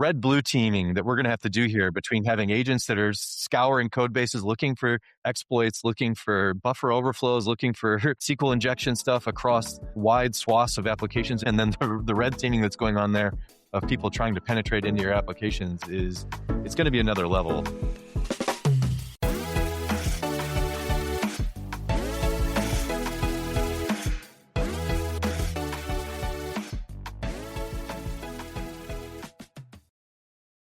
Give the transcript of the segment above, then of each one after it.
red-blue teaming that we're going to have to do here between having agents that are scouring code bases, looking for exploits, looking for buffer overflows, looking for SQL injection stuff across wide swaths of applications, and then the red teaming that's going on there of people trying to penetrate into your applications it's going to be another level.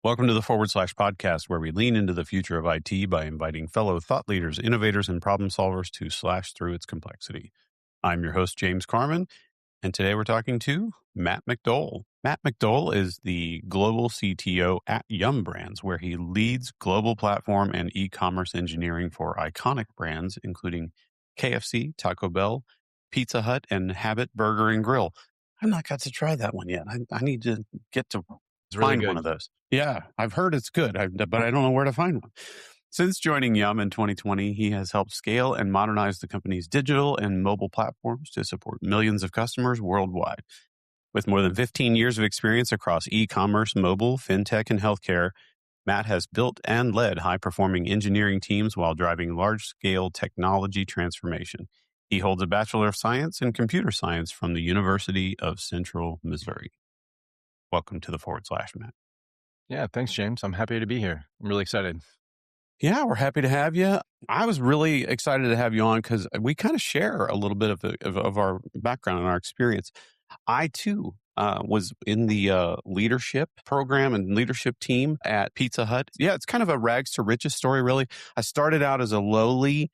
Welcome to the / podcast, where we lean into the future of IT by inviting fellow thought leaders, innovators, and problem solvers to slash through its complexity. I'm your host, James Carman, and today we're talking to Matt McDole. Matt McDole is the global CTO at Yum Brands, where he leads global platform and e-commerce engineering for iconic brands, including KFC, Taco Bell, Pizza Hut, and Habit Burger and Grill. I've not got to try that one yet. I need to get to find one of those. Yeah, I've heard it's good, but I don't know where to find one. Since joining Yum in 2020, he has helped scale and modernize the company's digital and mobile platforms to support millions of customers worldwide. With more than 15 years of experience across e-commerce, mobile, fintech, and healthcare, Matt has built and led high-performing engineering teams while driving large-scale technology transformation. He holds a Bachelor of Science in Computer Science from the University of Central Missouri. Welcome to the / Matt. Yeah, thanks, James. I'm happy to be here. I'm really excited. Yeah, we're happy to have you. I was really excited to have you on because we kind of share a little bit of our background and our experience. I, too, was in the leadership program and leadership team at Pizza Hut. Yeah, it's kind of a rags to riches story, really. I started out as a lowly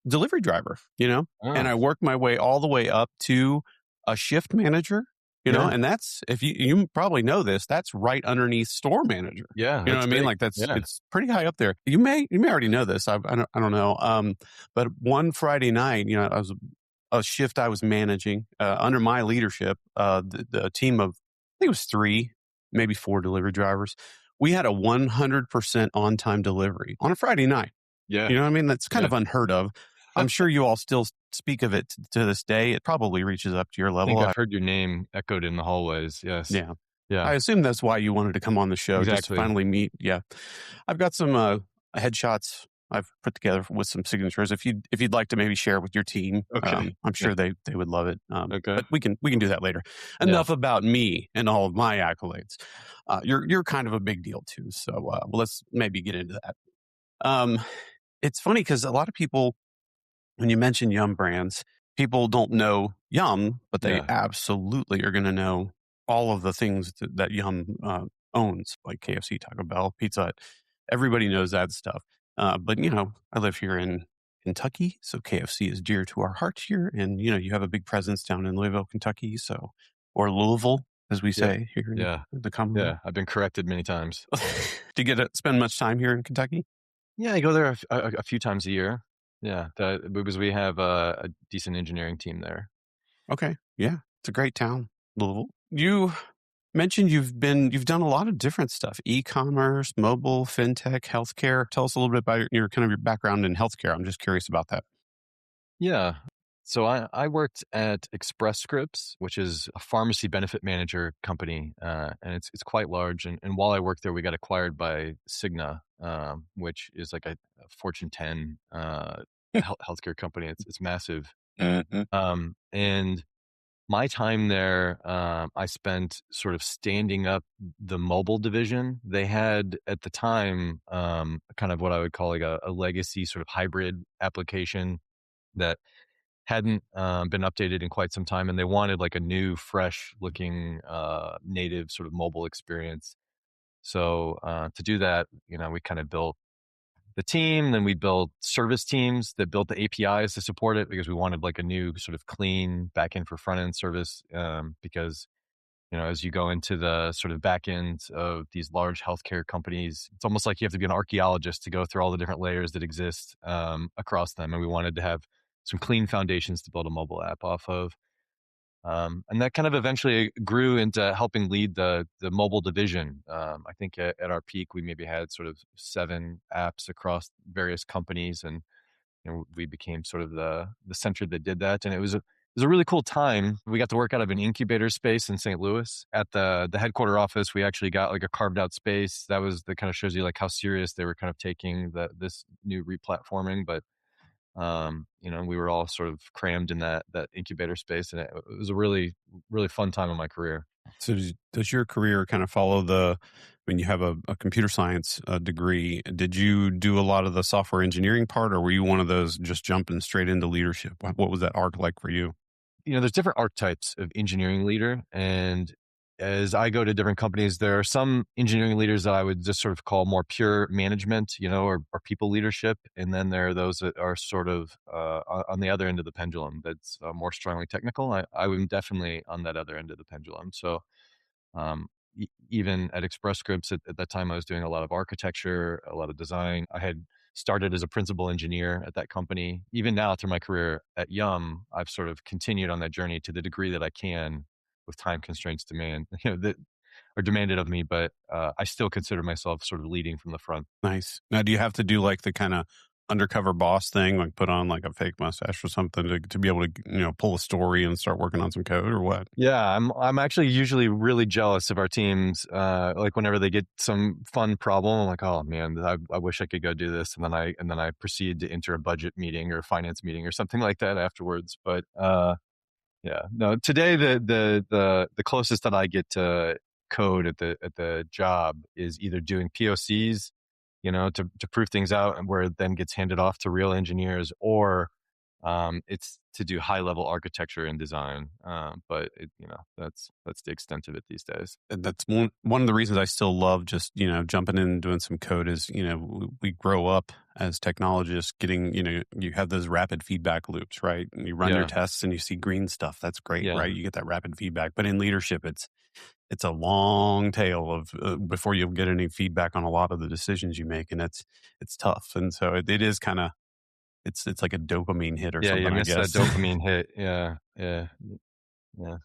delivery driver, and I worked my way all the way up to a shift manager. And that's, if you probably know this, that's right underneath store manager. Yeah. You know what I mean? Like it's pretty high up there. You may already know this. I don't know. But one Friday night, I was a shift I was managing, under my leadership, the team of, I think it was 3, maybe 4 delivery drivers. We had a 100% on-time delivery on a Friday night. Yeah. You know what I mean? That's kind of unheard of. I'm sure you all still speak of it to this day. It probably reaches up to your level. I think I've heard your name echoed in the hallways. Yes. Yeah. Yeah. I assume that's why you wanted to come on the show, exactly. just to finally meet. Yeah. I've got some headshots I've put together with some signatures. If you'd like to maybe share with your team, okay. I'm sure they would love it. Okay. But we can do that later. Enough about me and all of my accolades. You're kind of a big deal too. So let's maybe get into that. It's funny because a lot of people, when you mention Yum Brands, people don't know Yum, but they absolutely are going to know all of the things that Yum owns, like KFC, Taco Bell, Pizza Hut. Everybody knows that stuff. But, I live here in Kentucky, so KFC is dear to our heart here. And, you have a big presence down in Louisville, Kentucky, or Louisville, as we say here in the Commonwealth. Yeah, I've been corrected many times. Do you get to spend much time here in Kentucky? Yeah, I go there a few times a year. Yeah, because we have a decent engineering team there. Okay, yeah, it's a great town, Louisville. You mentioned you've done a lot of different stuff: e-commerce, mobile, fintech, healthcare. Tell us a little bit about your background in healthcare. I'm just curious about that. Yeah, so I worked at Express Scripts, which is a pharmacy benefit manager company, and it's quite large. And while I worked there, we got acquired by Cigna, which is like a Fortune 10 healthcare company. It's massive. Mm-hmm. And my time there, I spent sort of standing up the mobile division. They had at the time kind of what I would call like a legacy sort of hybrid application that hadn't been updated in quite some time, and they wanted like a new, fresh looking native sort of mobile experience. So to do that, we kind of built the team, then we built service teams that built the APIs to support it, because we wanted like a new sort of clean backend for front end service. Because, as you go into the sort of back end of these large healthcare companies, it's almost like you have to be an archaeologist to go through all the different layers that exist across them. And we wanted to have some clean foundations to build a mobile app off of. And that kind of eventually grew into helping lead the mobile division. I think at our peak, we maybe had sort of 7 apps across various companies, and we became sort of the center that did that. And it was was a really cool time. We got to work out of an incubator space in St. Louis at the headquarter office. We actually got like a carved out space. That was that kind of shows you like how serious they were kind of taking this new replatforming. But we were all sort of crammed in that incubator space, and it was a really really fun time in my career. So does your career kind of follow the, when you have a computer science degree, did you do a lot of the software engineering part, or were you one of those just jumping straight into leadership? What was that arc like for you? There's different archetypes of engineering leader. And as I go to different companies, there are some engineering leaders that I would just sort of call more pure management, or people leadership. And then there are those that are sort of on the other end of the pendulum that's more strongly technical. I am definitely on that other end of the pendulum. So even at Express Scripts at that time, I was doing a lot of architecture, a lot of design. I had started as a principal engineer at that company. Even now, through my career at Yum, I've sort of continued on that journey to the degree that I can, with time constraints that are demanded of me. But I still consider myself sort of leading from the front. Nice. Now, do you have to do like the kind of undercover boss thing, like put on like a fake mustache or something to be able to, pull a story and start working on some code, or what? Yeah, I'm actually usually really jealous of our teams. Like whenever they get some fun problem, I'm like, oh man, I wish I could go do this, and then I proceed to enter a budget meeting or a finance meeting or something like that afterwards. But yeah, no. Today, the closest that I get to code at the job is either doing POCs, to prove things out, and where it then gets handed off to real engineers, or it's to do high level architecture and design. But that's the extent of it these days. And that's one of the reasons I still love just, jumping in and doing some code is, we grow up as technologists getting, you have those rapid feedback loops, right? And you run your Yeah, tests and you see green stuff. That's great, yeah, right? You get that rapid feedback. But in leadership, it's a long tail of before you'll get any feedback on a lot of the decisions you make, and it's tough. And so it is kind of, it's like a dopamine hit or yeah. You something, I miss that guess. dopamine hit. Yeah, yeah, yeah.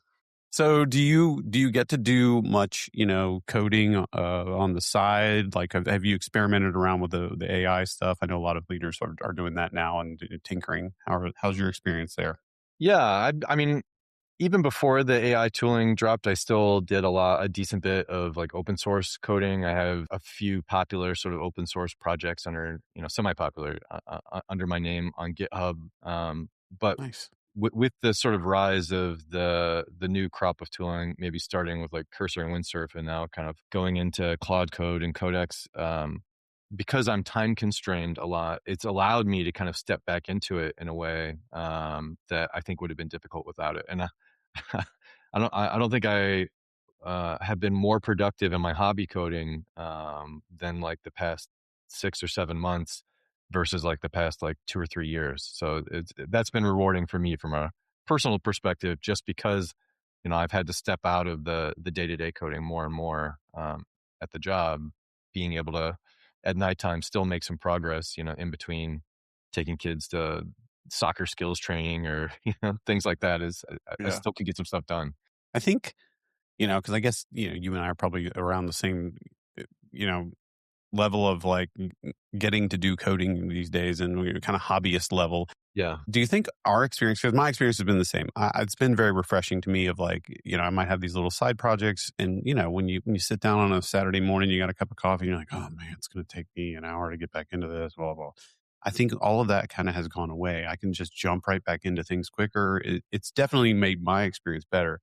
So do you get to do much, coding on the side? Like, have you experimented around with the AI stuff? I know a lot of leaders are doing that now and tinkering. How's your experience there? Yeah, I mean, even before the AI tooling dropped, I still did a decent bit of like open source coding. I have a few popular sort of open source projects under, semi-popular under my name on GitHub. But Nice. with the sort of rise of the new crop of tooling, maybe starting with like Cursor and Windsurf, and now kind of going into Claude Code and Codex, because I'm time constrained a lot, it's allowed me to kind of step back into it in a way that I think would have been difficult without it. And I don't think I have been more productive in my hobby coding than like the past 6 or 7 months versus like the past like 2 or 3 years. So that's been rewarding for me from a personal perspective, just because I've had to step out of the day to day coding more and more at the job, being able to at nighttime still make some progress, in between taking kids to soccer skills training or things like that. Is I Yeah. still could get some stuff done. I think, because I guess, you and I are probably around the same, uh, you know, level of like getting to do coding these days, and we're kind of hobbyist level. Yeah. Do you think our experience, because my experience has been the same, it's been very refreshing to me of like, I might have these little side projects, and, when you sit down on a Saturday morning, you got a cup of coffee, and you're like, oh man, it's going to take me an hour to get back into this, blah, blah. I think all of that kind of has gone away. I can just jump right back into things quicker. It's definitely made my experience better.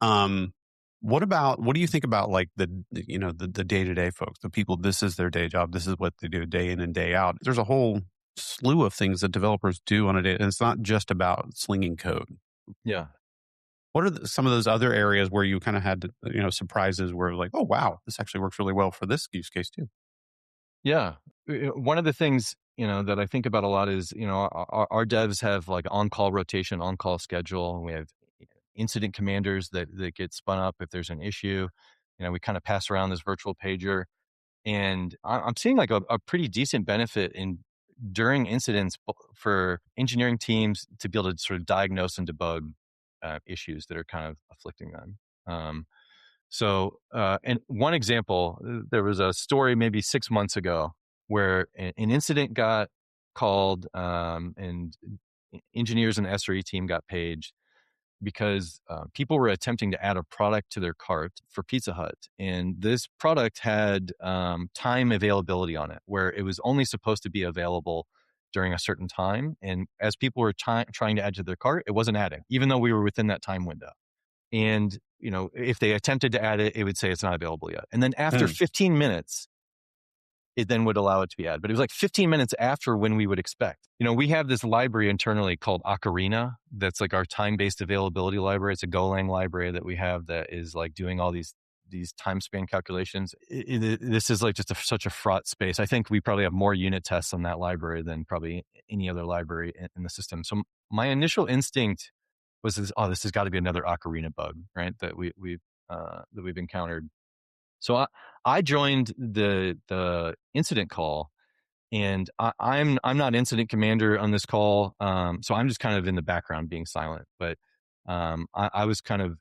Um, what do you think about like the day-to-day folks, the people, this is their day job, this is what they do day in and day out. There's a whole slew of things that developers do on a day, and it's not just about slinging code. Yeah. What are some of those other areas where you kind of had, surprises where like, oh wow, this actually works really well for this use case too? Yeah. One of the things, that I think about a lot is, our devs have like on-call rotation, on-call schedule. And we have incident commanders that get spun up if there's an issue. We kind of pass around this virtual pager, and I'm seeing like a pretty decent benefit in during incidents for engineering teams to be able to sort of diagnose and debug issues that are kind of afflicting them. And one example, there was a story maybe 6 months ago where an incident got called, and engineers and the SRE team got paged because people were attempting to add a product to their cart for Pizza Hut. And this product had time availability on it, where it was only supposed to be available during a certain time. And as people were trying to add to their cart, it wasn't adding, even though we were within that time window. And, if they attempted to add it, it would say it's not available yet. And then after 15 minutes, it then would allow it to be added. But it was like 15 minutes after when we would expect. We have this library internally called Ocarina. That's like our time-based availability library. It's a Golang library that we have that is like doing all these time span calculations. This is like just such a fraught space. I think we probably have more unit tests on that library than probably any other library in the system. So my initial instinct was this has got to be another Ocarina bug, right? That we've encountered. So I joined the incident call, and I'm not incident commander on this call, so I'm just kind of in the background being silent. But I was kind of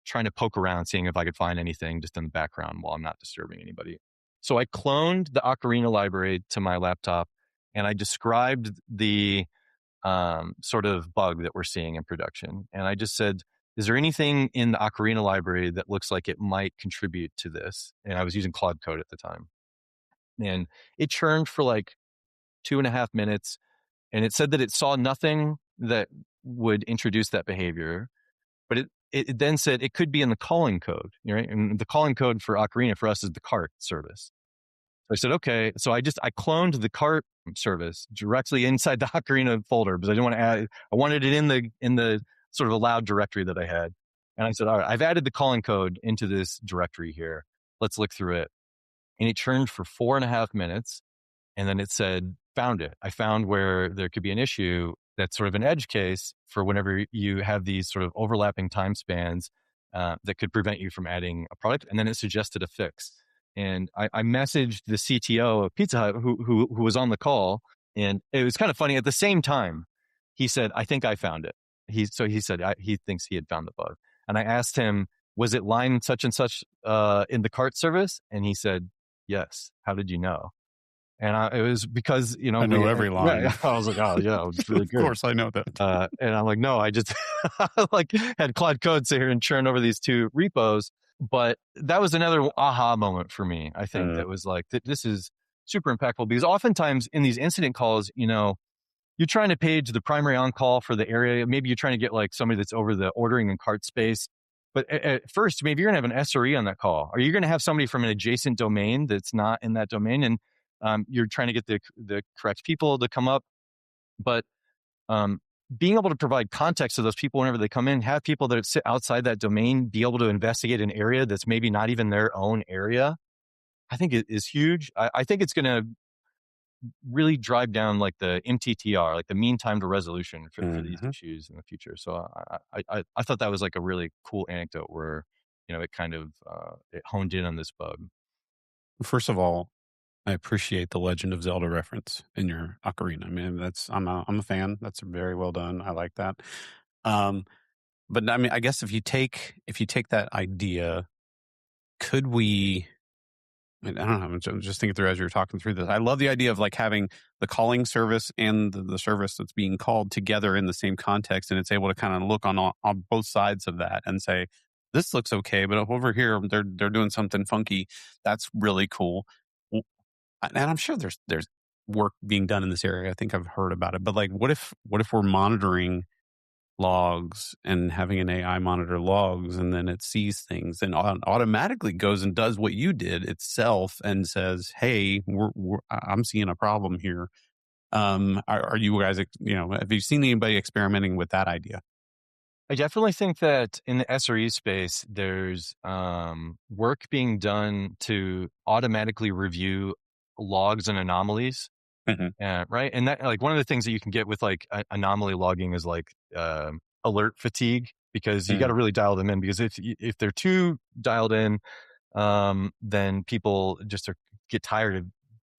trying to poke around, seeing if I could find anything just in the background while I'm not disturbing anybody. So I cloned the Ocarina library to my laptop, and I described the sort of bug that we're seeing in production. And I just said, is there anything in the Ocarina library that looks like it might contribute to this? And I was using Claude Code at the time. And it churned for like 2.5 minutes. And it said that it saw nothing that would introduce that behavior. But it then said it could be in the calling code, right? And the calling code for Ocarina for us is the cart service. So I said, okay. So I cloned the cart service directly inside the Ocarina folder because I didn't want to add, I wanted it in the sort of allowed directory that I had. And I said, all right, I've added the calling code into this directory here. Let's look through it. And it churned for 4.5 minutes. And then it said, found it. I found where there could be an issue that's sort of an edge case for whenever you have these sort of overlapping time spans that could prevent you from adding a product. And then it suggested a fix. And I messaged the CTO of Pizza Hut who was on the call. And it was kind of funny. At the same time, he said, I think I found it. He said he thinks he had found the bug. And I asked him, was it line such and such in the cart service? And he said, yes. How did you know? And it was because, I know every line. Yeah, I was like, oh, yeah, it's really good. Of course, I know that. And I'm like, no, I just like had Claude Code sit here and churn over these two repos. But that was another aha moment for me. I think that was like, this is super impactful because oftentimes in these incident calls, you're trying to page the primary on call for the area. Maybe you're trying to get like somebody that's over the ordering and cart space. But at first, maybe you're going to have an SRE on that call, or you're going to have somebody from an adjacent domain that's not in that domain. And you're trying to get the correct people to come up. But being able to provide context to those people whenever they come in, have people that sit outside that domain be able to investigate an area that's maybe not even their own area, I think it is huge. I think it's going to really drive down like the MTTR, like the mean time to resolution for these issues in the future. So I thought that was like a really cool anecdote where, it kind of it honed in on this bug. First of all, I appreciate the Legend of Zelda reference in your Ocarina. I mean, I'm a fan. That's very well done. I like that. But I mean, I guess if you take that idea, could we? I don't know. I'm just thinking through as you're talking through this. I love the idea of like having the calling service and the service that's being called together in the same context, and it's able to kind of look on both sides of that and say, this looks okay, but over here they're doing something funky. That's really cool. And I'm sure there's work being done in this area. I think I've heard about it. But like, what if we're monitoring logs and having an AI monitor logs, and then it sees things and automatically goes and does what you did itself and says, "Hey, I'm seeing a problem here." Are you guys, have you seen anybody experimenting with that idea? I definitely think that in the SRE space, there's work being done to automatically review logs and anomalies, right? And that, like, one of the things that you can get with like anomaly logging is like alert fatigue, because you got to really dial them in. Because if they're too dialed in, then people just get tired of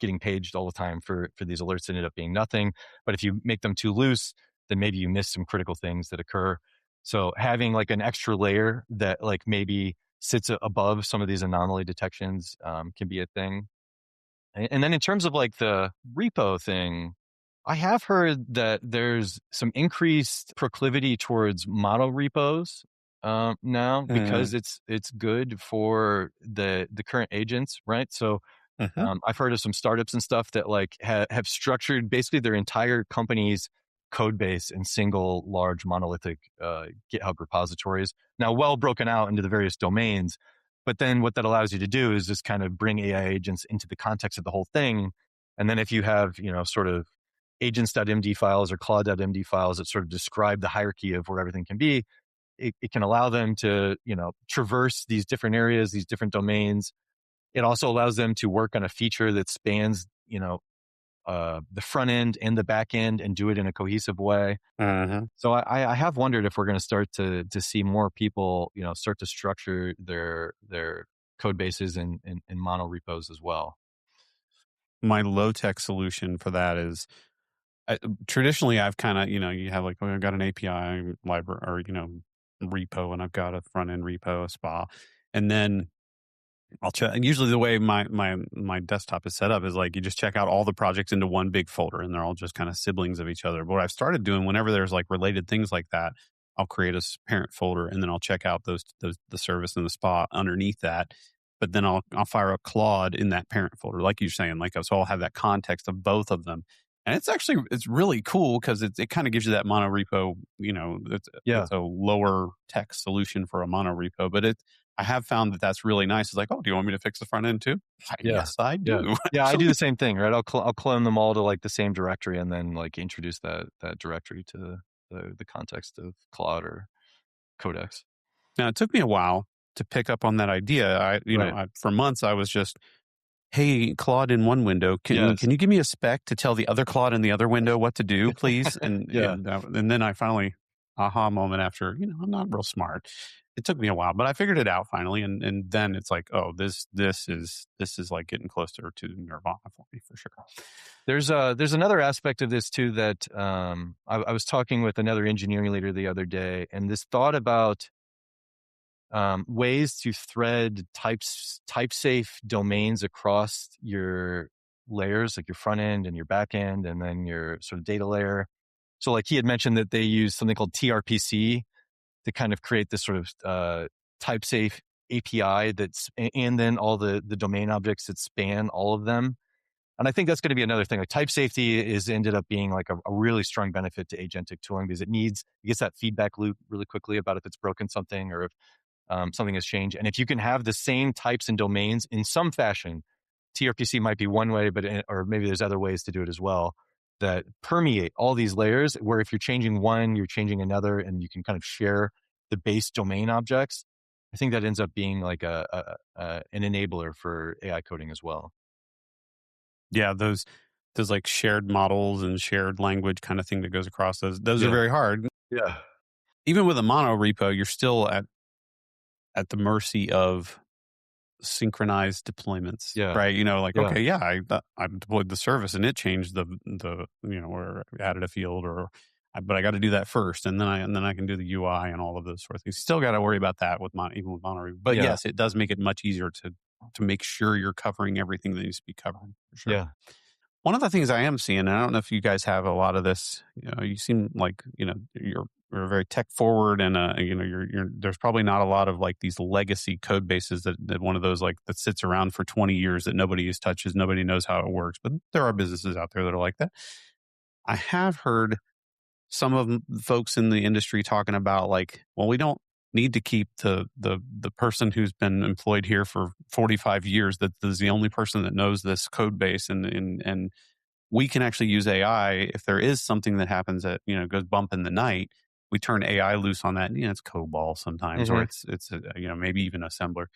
getting paged all the time for these alerts that end up being nothing. But if you make them too loose, then maybe you miss some critical things that occur. So having like an extra layer that like maybe sits above some of these anomaly detections can be a thing. And then in terms of like the repo thing, I have heard that there's some increased proclivity towards model repos now Mm, because it's good for the current agents, right? So hmm I've heard of some startups and stuff that like have structured basically their entire company's code base in single large monolithic GitHub repositories. Now, well broken out into the various domains, but then what that allows you to do is just kind of bring AI agents into the context of the whole thing. And then if you have, sort of agents.md files or claude.md files that sort of describe the hierarchy of where everything can be, it can allow them to, traverse these different areas, these different domains. It also allows them to work on a feature that spans, the front end and the back end and do it in a cohesive way. hmm So I have wondered if we're going to start to see more people, start to structure their code bases in mono repos as well. My low tech solution for that is traditionally I've kind of, you have like, I've got an API library or, repo, and I've got a front end repo, a spa. And then I'll check. And usually the way my desktop is set up is like you just check out all the projects into one big folder, and they're all just kind of siblings of each other. But what I've started doing whenever there's like related things like that, I'll create a parent folder, and then I'll check out those the service and the spa underneath that. But then I'll fire up Claude in that parent folder, like you're saying, like so I'll have that context of both of them. And it's really cool because it kind of gives you that mono repo. Yeah, It's a lower tech solution for a mono repo, but I have found that that's really nice. It's like, oh, do you want me to fix the front end too? yeah, Yes, I yeah, do. yeah. I do Actually, the same thing, right? I'll clone them all to like the same directory and then like introduce that directory to the context of Claude or Codex. now it took me a while to pick up on that idea. Right. For months I was just, hey, Claude in one window, Yes. can you give me a spec to tell the other Claude in the other window what to do, please? And Yeah. and then I finally aha moment after, I'm not real smart. It took me a while, but I figured it out finally, and then it's like, oh, this is like getting closer to nirvana for me for sure. There's another aspect of this too that I was talking with another engineering leader the other day, and this thought about ways to thread type safe domains across your layers, like your front end and your back end, and then your sort of data layer. So, like he had mentioned that they use something called TRPC to kind of create this sort of type safe API and then all the domain objects that span all of them. And I think that's going to be another thing. Like type safety is ended up being like a really strong benefit to agentic tooling because it gets that feedback loop really quickly about if it's broken something or if something has changed. And if you can have the same types and domains in some fashion, TRPC might be one way, or maybe there's other ways to do it as well that permeate all these layers. Where if you're changing one, you're changing another, and you can kind of share the base domain objects. I think that ends up being like an enabler for AI coding as well. Yeah, those like shared models and shared language kind of thing that goes across those are Yeah, very hard. yeah, Even with a mono repo, you're still at the mercy of synchronized deployments, yeah, right? Like, yeah, okay, yeah, I deployed the service and it changed the or added a field, but I got to do that first, and then I can do the UI and all of those sort of things. Still got to worry about that with even with mono. But yeah, yes, it does make it much easier to make sure you're covering everything that needs to be covered for sure. yeah, One of the things I am seeing, and I don't know if you guys have a lot of this, you seem like, you're very tech forward, and there's probably not a lot of like these legacy code bases that one of those like that sits around for 20 years that nobody has touches, nobody knows how it works, but there are businesses out there that are like that. I have heard some of folks in the industry talking about like, well, we don't need to keep the person who's been employed here for 45 years that is the only person that knows this code base, and we can actually use AI if there is something that happens that goes bump in the night. We turn AI loose on that. It's COBOL sometimes, or hmm it's maybe even assembler,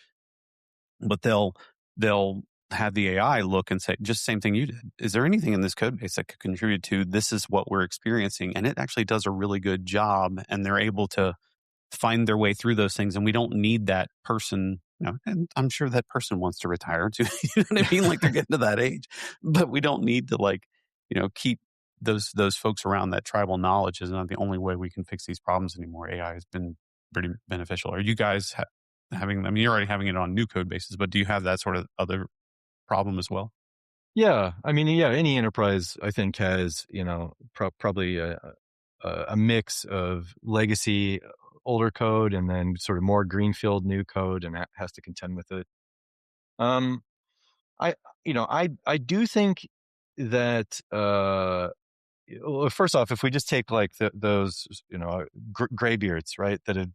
but they'll have the AI look and say just same thing you did. Is there anything in this code base that could contribute to this is what we're experiencing? And it actually does a really good job, and they're able to find their way through those things, and we don't need that person. And I'm sure that person wants to retire too. You know what I mean? Like they're getting to that age, but we don't need to like, keep those folks around. That tribal knowledge is not the only way we can fix these problems anymore. AI has been pretty beneficial. Are you guys having? I mean, you're already having it on new code bases, but do you have that sort of other problem as well? Yeah, I mean, yeah, any enterprise I think has, probably a mix of legacy, older code, and then sort of more greenfield new code, and has to contend with it. Um, I, I do think that, well, first off, if we just take like those, graybeards, right, that have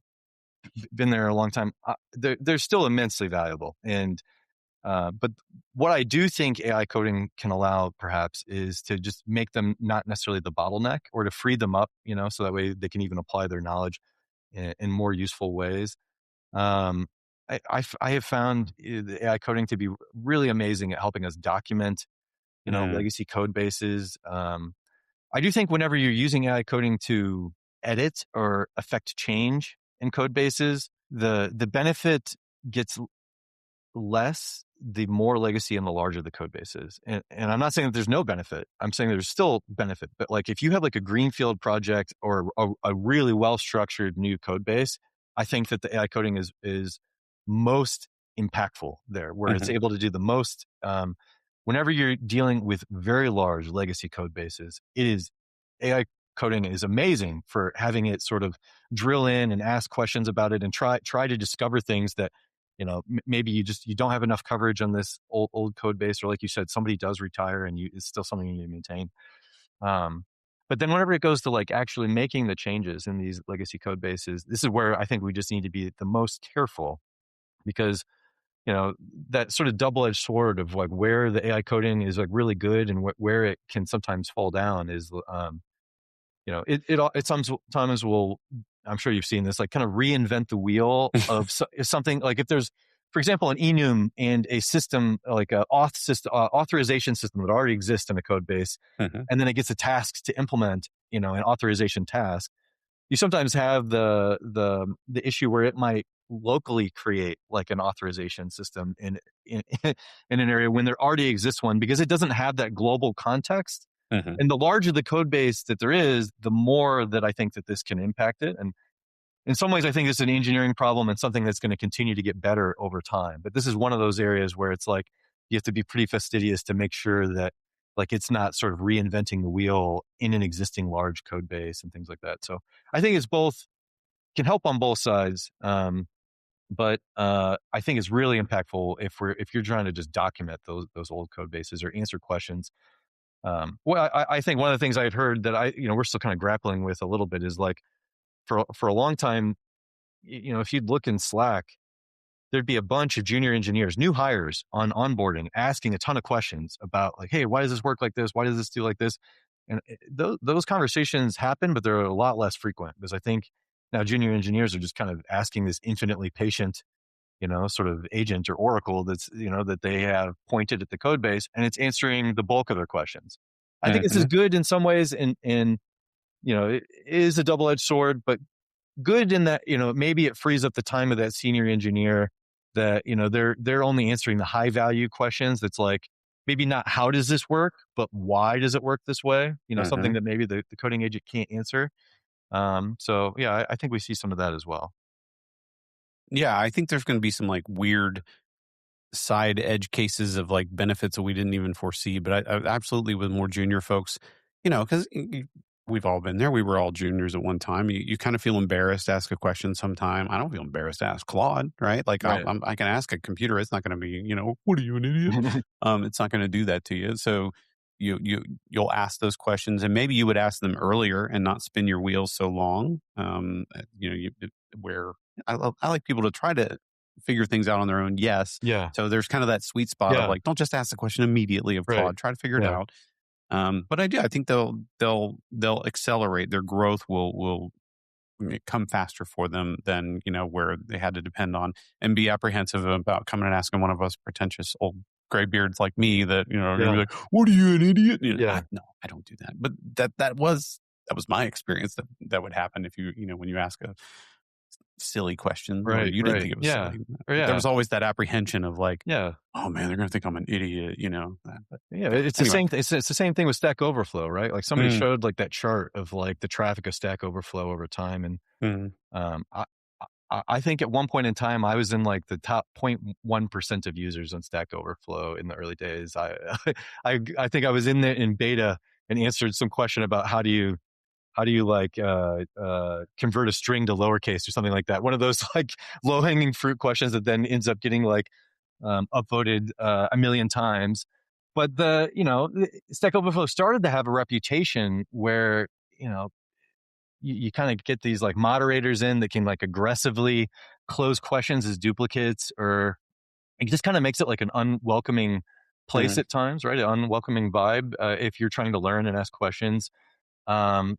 been there a long time, they're still immensely valuable. And but what I do think AI coding can allow, perhaps, is to just make them not necessarily the bottleneck, or to free them up, so that way they can even apply their knowledge in more useful ways. Um, I have found the AI coding to be really amazing at helping us document, Mm, legacy code bases. I do think whenever you're using AI coding to edit or affect change in code bases, the benefit gets less the more legacy and the larger the code base is. And I'm not saying that there's no benefit. I'm saying there's still benefit. But like if you have like a greenfield project or a really well structured new code base, I think that the AI coding is most impactful there, where it's mhm, able to do the most. Whenever you're dealing with very large legacy code bases, it is AI coding is amazing for having it sort of drill in and ask questions about it and try to discover things that, maybe you don't have enough coverage on this old code base, or like you said, somebody does retire and it's still something you need to maintain. um, but then whenever it goes to like actually making the changes in these legacy code bases, this is where I think we just need to be the most careful, because you know that sort of double-edged sword of like where the AI coding is like really good and where it can sometimes fall down is, it sometimes will, I'm sure you've seen this, like kind of reinvent the wheel of something. Like if there's, for example, an enum and a system like a authorization system that already exists in a code base, mhm, and then it gets a task to implement, an authorization task. You sometimes have the issue where it might locally create like an authorization system in in an area when there already exists one, because it doesn't have that global context. mhm, And the larger the code base that there is, the more that I think that this can impact it. And in some ways, I think it's an engineering problem and something that's going to continue to get better over time. But this is one of those areas where it's like you have to be pretty fastidious to make sure that like it's not sort of reinventing the wheel in an existing large code base and things like that. So I think it's both, can help on both sides. But I think it's really impactful if you're trying to just document those old code bases or answer questions. Well, I think one of the things I had heard that we're still kind of grappling with a little bit is like for a long time, if you'd look in Slack, there'd be a bunch of junior engineers, new hires on onboarding, asking a ton of questions about like, hey, why does this work like this? Why does this do like this? And those conversations happen, but they're a lot less frequent, because I think now junior engineers are just kind of asking this infinitely patient, sort of agent or oracle that's, that they have pointed at the code base, and it's answering the bulk of their questions. I think this is mhm, good in some ways, and it is a double-edged sword, but good in that, maybe it frees up the time of that senior engineer, that, they're only answering the high value questions. That's like maybe not how does this work, but why does it work this way? Something mhm. that maybe the coding agent can't answer. So yeah, I think we see some of that as well. Yeah, I think there's going to be some like weird side edge cases of like benefits that we didn't even foresee. But I absolutely with more junior folks, because we've all been there. We were all juniors at one time. You kind of feel embarrassed to ask a question sometime. I don't feel embarrassed to ask Claude, right? Like Right. I can ask a computer. It's not going to be, what are you, an idiot? It's not going to do that to you. So you'll ask those questions, and maybe you would ask them earlier and not spin your wheels so long. Where I like people to try to figure things out on their own. Yes. Yeah. So there's kind of that sweet spot of Yeah. like, don't just ask the question immediately of Right. Claude. Try to figure it Yeah. out. But I think they'll accelerate. Their growth will come faster for them than where they had to depend on and be apprehensive about coming and asking one of us pretentious old graybeards like me that are going to be Yeah. like, "What are you, an idiot?" Yeah. No, I don't do that. But that was my experience that would happen if when you ask a silly question or Right. you didn't Right. think it was Yeah. silly. Or There yeah. was always that apprehension of like, Yeah. oh man, they're going to think I'm an idiot, But Yeah, yeah. it's the Anyway. same. It's the same thing with Stack Overflow, right? Like somebody Mm, showed like that chart of like the traffic of Stack Overflow over time, and mm, um, I I think at one point in time, I was in like the top 0.1% of users on Stack Overflow in the early days. I think I was in there in beta and answered some question about how do you like convert a string to lowercase or something like that. One of those like low hanging fruit questions that then ends up getting like upvoted a million times. But Stack Overflow started to have a reputation where you kind of get these like moderators in that can like aggressively close questions as duplicates, or it just kind of makes it like an unwelcoming place Mhm. at times, right? An unwelcoming vibe if you're trying to learn and ask questions. And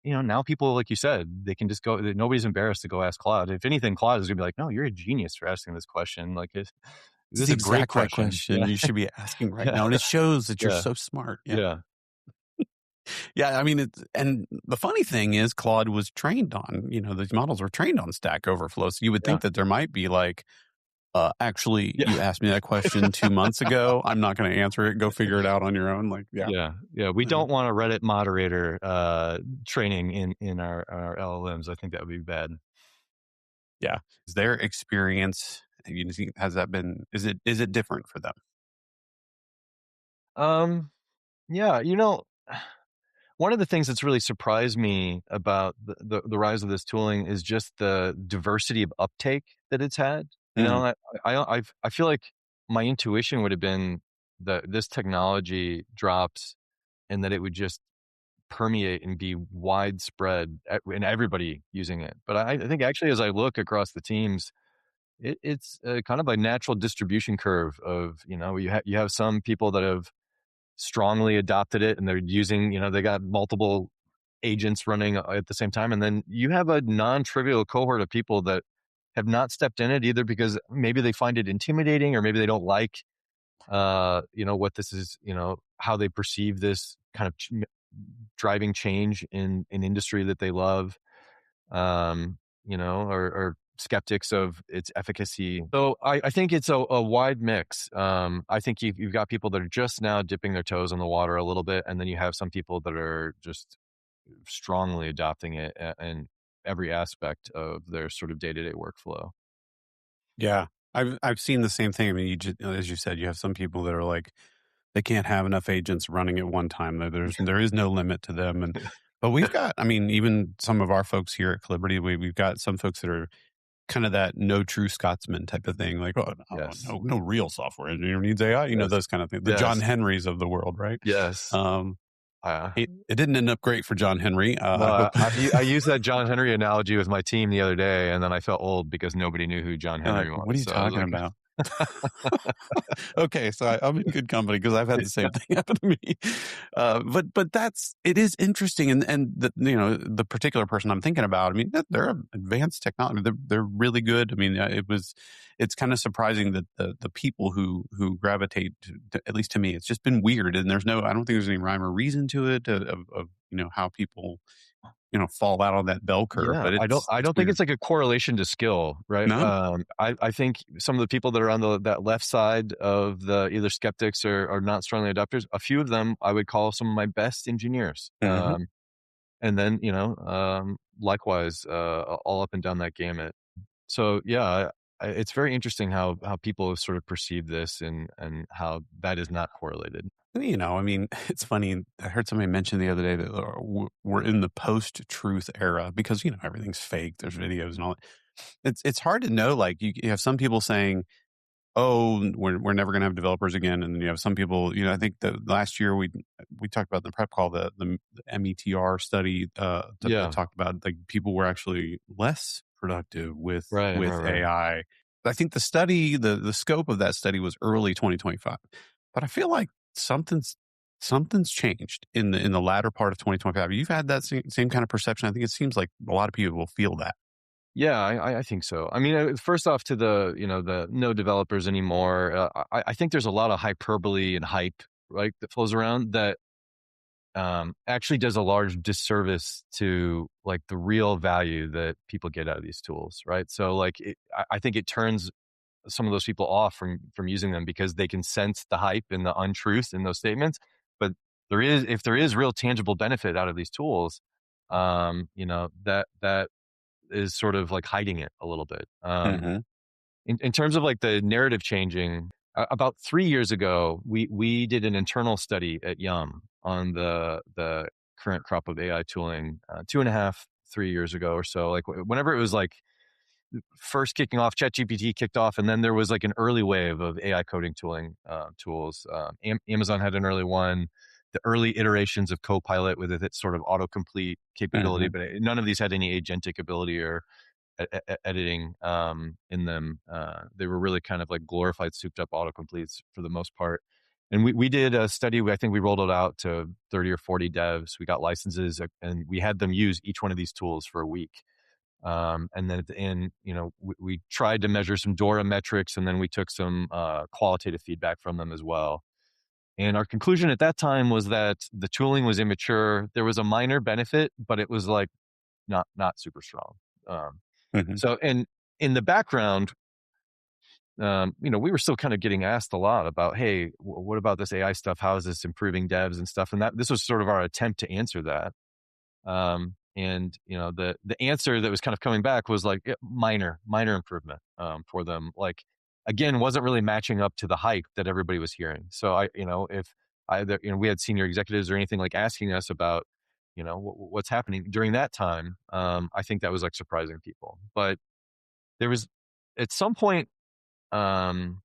now people, like you said, they can just go. Nobody's embarrassed to go ask Claude. If anything, Claude is gonna be like, "No, you're a genius for asking this question. Like, this It's is the a great exact right question." question Yeah, you should be asking right yeah, now, and it shows that you're yeah, so smart. Yeah. yeah, Yeah, I mean, and the funny thing is Claude was trained on, these models were trained on Stack Overflow, so you would yeah, think that there might be like, "Actually, yeah, you asked me that question 2 months ago. I'm not gonna answer it. Go figure it out on your own." Like, yeah. yeah, yeah. We Yeah. don't want a Reddit moderator training in our LLMs. I think that would be bad. Yeah. Is their experience, you see, has that been is it different for them? Um, yeah, one of the things that's really surprised me about the rise of this tooling is just the diversity of uptake that it's had. Mhm. I feel like my intuition would have been that this technology drops and that it would just permeate and be widespread and everybody using it. But I think actually, as I look across the teams, it's kind of a natural distribution curve of you have some people that have strongly adopted it and they're using, they got multiple agents running at the same time. And then you have a non-trivial cohort of people that have not stepped in it either because maybe they find it intimidating or maybe they don't like, what this is, how they perceive this kind of driving change in an industry that they love, or skeptics of its efficacy. So I think it's a wide mix. I think you've got people that are just now dipping their toes in the water a little bit, and then you have some people that are just strongly adopting it in every aspect of their sort of day-to-day workflow. Yeah. I've seen the same thing. I mean, as you said, you have some people that are like, they can't have enough agents running at one time. There is no limit to them. But we've got, I mean, even some of our folks here at Liberty, we've got some folks that are kind of that no true Scotsman type of thing. Like, oh, Yes. no real software engineer needs AI. Yes. Those kind of things. The John Yes. Henrys of the world, right? Yes. Um, Uh, it didn't end up great for John Henry. no, I hope. I used that John Henry analogy with my team the other day, and then I felt old because nobody knew who John Like, Henry what are was. you So I was talking like, about? Okay, so I'm in good company because I've had the same thing happen to me. But it is interesting, and the particular person I'm thinking about. I mean, they're advanced technology. They're really good. I mean, it's kind of surprising that the people who gravitate at least to me, it's just been weird, and I don't think there's any rhyme or reason to it of how people fall out on that bell curve. yeah, But I it's don't think weird. it's like a correlation to skill, right? No. I think some of the people that are on that left side of the either skeptics or not strongly adopters, a few of them I would call some of my best engineers. Hmm. And then likewise, all up and down that gamut. So yeah, it's very interesting how people have sort of perceived this and how that is not correlated. I mean, it's funny. I heard somebody mention the other day that we're in the post-truth era because everything's fake. There's videos and all that. It's hard to know. Like you have some people saying, "Oh, we're never going to have developers again," and then you have some people. I think that last year we talked about in the prep call the METR study that Yeah, talked about like people were actually less productive with right, right, with right. AI. I think the scope of that study was early 2025, but I feel like something's changed in the latter part of 2025. You've had that same kind of perception. I think it seems like a lot of people will feel that. Yeah, I think so. I mean, first off, to the no developers anymore. I think there's a lot of hyperbole and hype, right, that flows around that actually does a large disservice to like the real value that people get out of these tools, right? So like, I think it turns some of those people off from using them because they can sense the hype and the untruth in those statements. But if there is real tangible benefit out of these tools, that is sort of like hiding it a little bit. Hmm. In terms of like the narrative changing, about 3 years ago, we did an internal study at Yum on the current crop of AI tooling, 2.5, 3 years ago or so. Like whenever it was like first kicking off, ChatGPT kicked off, and then there was like an early wave of AI coding tooling tools. Amazon had an early one. The early iterations of Copilot with its sort of autocomplete capability, Hmm. but none of these had any agentic ability or editing in them. They were really kind of like glorified, souped up autocompletes for the most part. And we did a study. I think we rolled it out to 30 or 40 devs. We got licenses, and we had them use each one of these tools for a week. And then at the end, we tried to measure some Dora metrics, and then we took some qualitative feedback from them as well. And our conclusion at that time was that the tooling was immature. There was a minor benefit, but it was like not super strong. Um, Hmm. so, and in the background, we were still kind of getting asked a lot about, hey, what about this AI stuff? How is this improving devs and stuff? And that this was sort of our attempt to answer that. And the answer that was kind of coming back was like minor improvement for them. Like again, wasn't really matching up to the hype that everybody was hearing. So if we had senior executives or anything like asking us about, what's happening during that time, I think that was like surprising people. But there was at some point um,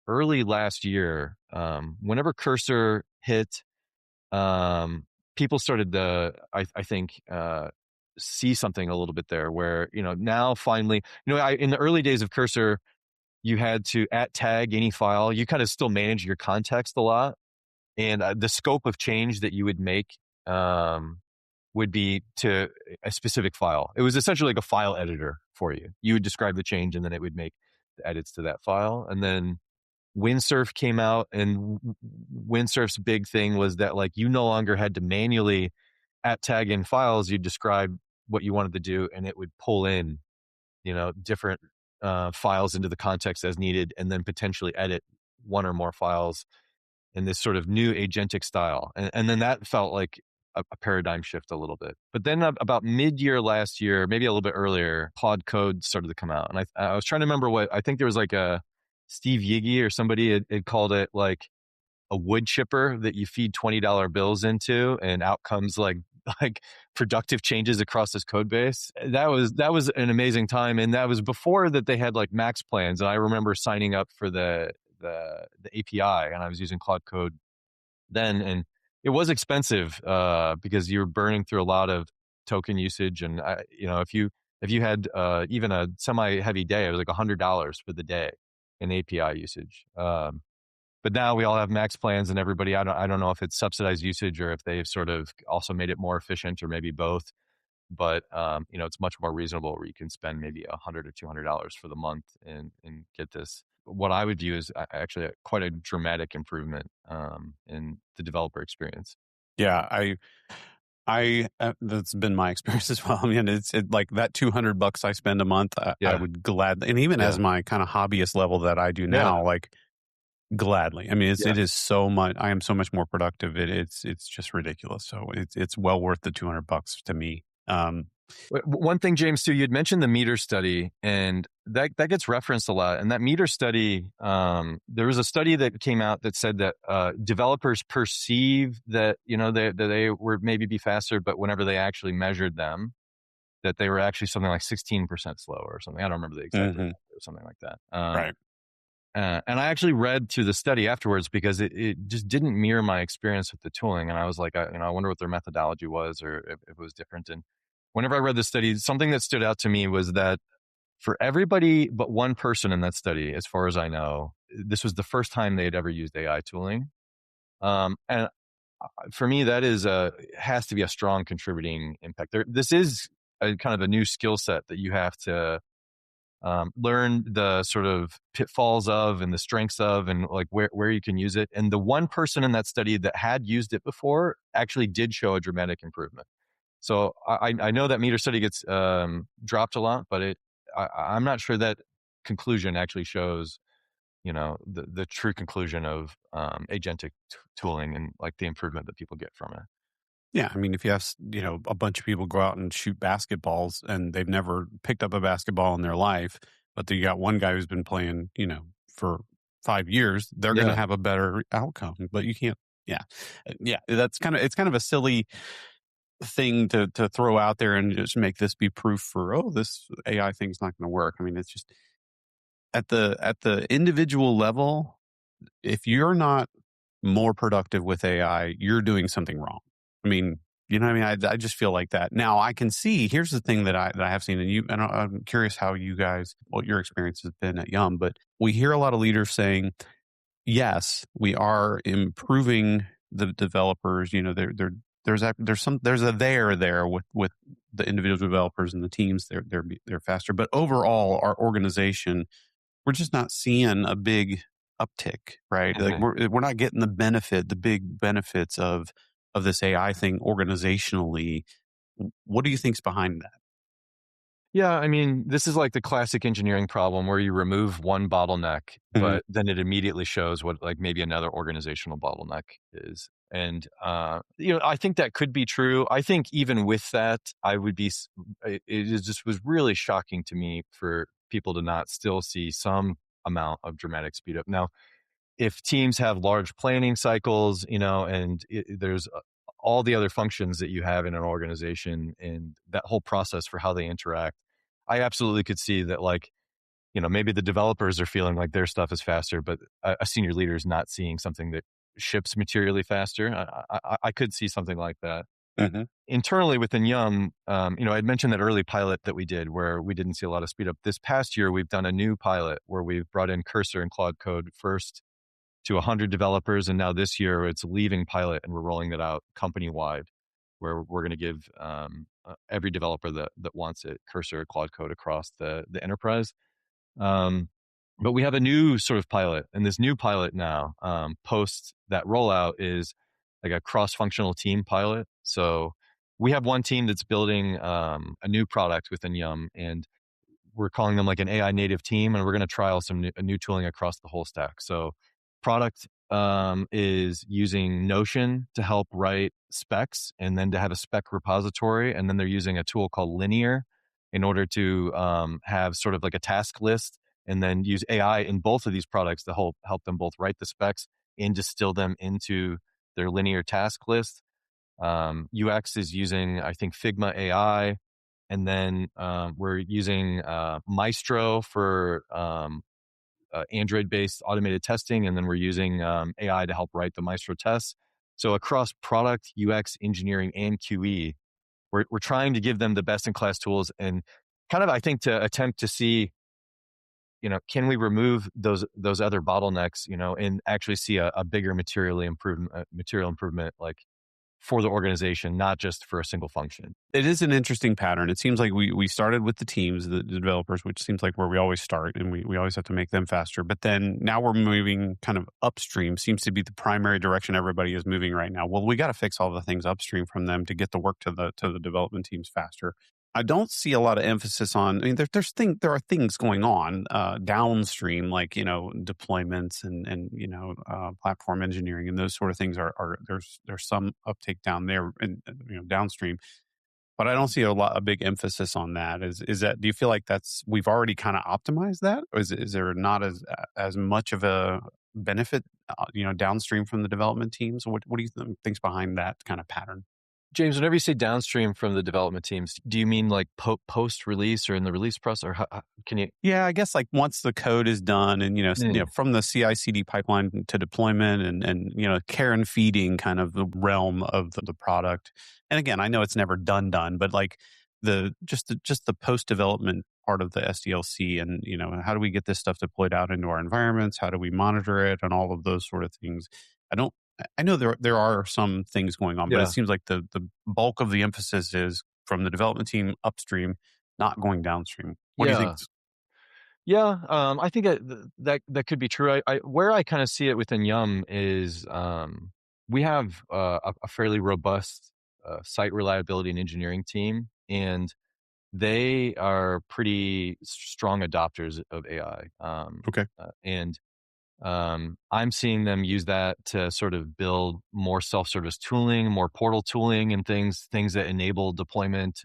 early last year, whenever Cursor hit, um, people started to, I think, see something a little bit there where, now finally, in the early days of Cursor, you had to at tag any file. You kind of still manage your context a lot. And the scope of change that you would make would be to a specific file. It was essentially like a file editor for you. You would describe the change and then it would make the edits to that file. And then Windsurf came out, and Windsurf's big thing was that like you no longer had to manually at tag in files. You describe what you wanted to do, and it would pull in, different files into the context as needed, and then potentially edit one or more files in this sort of new agentic style. And then that felt like a paradigm shift a little bit. But then about mid-year last year, maybe a little bit earlier, Claude Code started to come out. And I was trying to remember I think there was like a Steve Yigi or somebody had called it like a wood chipper that you feed $20 bills into, and out comes like like productive changes across this code base. That was an amazing time, and that was before that they had like max plans. And I remember signing up for the API, and I was using Cloud Code then, and it was expensive because you were burning through a lot of token usage, and if you had even a semi heavy day, it was like $100 for the day in API usage. But now we all have max plans, and everybody, I don't know if it's subsidized usage or if they've sort of also made it more efficient, or maybe both. But it's much more reasonable where you can spend maybe $100 or $200 for the month and get this. What I would view is actually quite a dramatic improvement in the developer experience. Yeah, I that's been my experience as well. I mean, like that $200 I spend a month. I Yeah, would gladly, and even as yeah, my kind of hobbyist level that I do yeah, now, like gladly. I mean, yeah. it is so much. I am so much more productive. It's just ridiculous. So it's well worth the $200 to me. One thing, James, too, you'd mentioned the meter study, and that gets referenced a lot. And that meter study, there was a study that came out that said that developers perceive that they were maybe be faster, but whenever they actually measured them, that they were actually something like 16% slower or something. I don't remember the exact Hmm. result, or something like that. Right. And I actually read through the study afterwards because it just didn't mirror my experience with the tooling. And I was like, I wonder what their methodology was, or if it was different. And whenever I read the study, something that stood out to me was that for everybody but one person in that study, as far as I know, this was the first time they had ever used AI tooling. And for me, that has to be a strong contributing impact. This is a kind of a new skill set that you have to learn the sort of pitfalls of and the strengths of, and like where you can use it. And the one person in that study that had used it before actually did show a dramatic improvement. So I know that meter study gets dropped a lot, but I'm not sure that conclusion actually shows the true conclusion of agentic tooling and like the improvement that people get from it. Yeah, I mean, if you have, a bunch of people go out and shoot basketballs and they've never picked up a basketball in their life, but then you got one guy who's been playing, for 5 years, they're going to Yeah. have a better outcome. But you can't. Yeah, yeah. It's kind of a silly thing to throw out there and just make this be proof for, oh, this AI thing's not going to work. I mean, it's just at the individual level, if you're not more productive with AI, you're doing something wrong. I mean, you know what I mean? I just feel like that. Now I can see, here's the thing that I have seen, and I'm curious how you guys, what your experience has been at Yum, but we hear a lot of leaders saying, yes, we are improving the developers. There's a there with the individual developers and the teams. They're faster, but overall, our organization, we're just not seeing a big uptick, right? Like Mhm. we're not getting the big benefits of this AI thing organizationally. What do you think's behind that? Yeah, I mean, this is like the classic engineering problem where you remove one bottleneck, Mhm, but then it immediately shows what like maybe another organizational bottleneck is. And I think that could be true. I think even with that, I would be. Just was really shocking to me for people to not still see some amount of dramatic speed up. Now, if teams have large planning cycles, and there's all the other functions that you have in an organization and that whole process for how they interact, I absolutely could see that, like, maybe the developers are feeling like their stuff is faster, but a senior leader is not seeing something that ships materially faster. I could see something like that. mhm, Internally within Yum, I'd mentioned that early pilot that we did where we didn't see a lot of speed up. This past year, we've done a new pilot where we've brought in Cursor and Claude Code first to 100 developers. And now this year it's leaving pilot and we're rolling it out company wide, where we're going to give every developer that wants it Cursor or Claude Code across the enterprise. Um, but we have a new sort of pilot, and this new pilot now, post that rollout, is like a cross-functional team pilot. So we have one team that's building a new product within Yum, and we're calling them like an AI native team, and we're going to trial some new tooling across the whole stack. So, product is using Notion to help write specs, and then to have a spec repository, and then they're using a tool called Linear in order to have sort of like a task list, and then use AI in both of these products to help them both write the specs and distill them into their linear task list. UX is using, I think, Figma AI, and then we're using Maestro for Android-based automated testing, and then we're using AI to help write the Maestro tests. So across product, UX, engineering, and QE, we're trying to give them the best-in-class tools, and kind of, I think, to attempt to see, can we remove those other bottlenecks, and actually see a bigger material improvement, like, for the organization, not just for a single function. it is an interesting pattern. It seems like we started with the teams, the developers, which seems like where we always start, and we always have to make them faster. But then now we're moving kind of upstream, seems to be the primary direction everybody is moving right now. Well, we got to fix all the things upstream from them to get the work to the development teams faster. I don't see a lot of emphasis on. I mean, there are things going on downstream, like deployments and platform engineering and those sort of things are there's some uptake down there and downstream, but I don't see a big emphasis on that. Is that, do you feel like that's, we've already kind of optimized that, or is there not as much of a benefit downstream from the development teams? What do you think's behind that kind of pattern? James, whenever you say downstream from the development teams, do you mean like post release or in the release process, or can you? Yeah, I guess like once the code is done and Mm, from the CI/CD pipeline to deployment and care and feeding kind of the realm of the product. And again, I know it's never done, but like the post development part of the SDLC, and how do we get this stuff deployed out into our environments? How do we monitor it and all of those sort of things? I don't. I know there are some things going on, but it yeah, seems like the bulk of the emphasis is from the development team upstream, not going downstream. What do you think? yeah, yeah. I think that could be true. I where I kind of see it within Yum is we have a fairly robust site reliability and engineering team, and they are pretty strong adopters of AI. Okay. And I'm seeing them use that to sort of build more self-service tooling, more portal tooling, and things that enable deployment.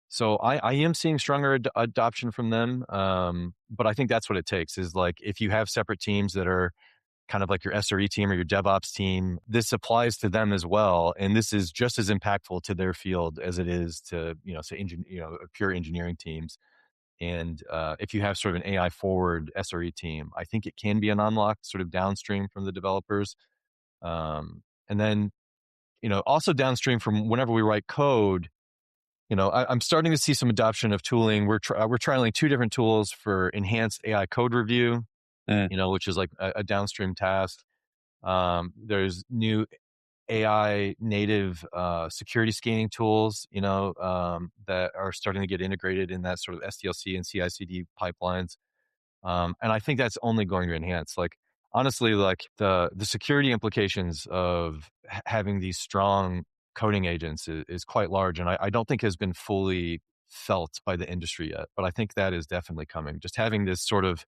So I am seeing stronger adoption from them. But I think that's what it takes is like if you have separate teams that are kind of like your SRE team or your DevOps team, this applies to them as well. And this is just as impactful to their field as it is to, say, pure engineering teams. And if you have sort of an AI forward SRE team, I think it can be an unlock sort of downstream from the developers. And then, also downstream from whenever we write code, I'm starting to see some adoption of tooling. We're trialing two different tools for enhanced AI code review, Mm. which is like a downstream task. There's new AI native security scanning tools, that are starting to get integrated in that sort of SDLC and CI/CD pipelines. And I think that's only going to enhance. Like honestly, like the security implications of having these strong coding agents is quite large, and I don't think has been fully felt by the industry yet. But I think that is definitely coming. Just having this sort of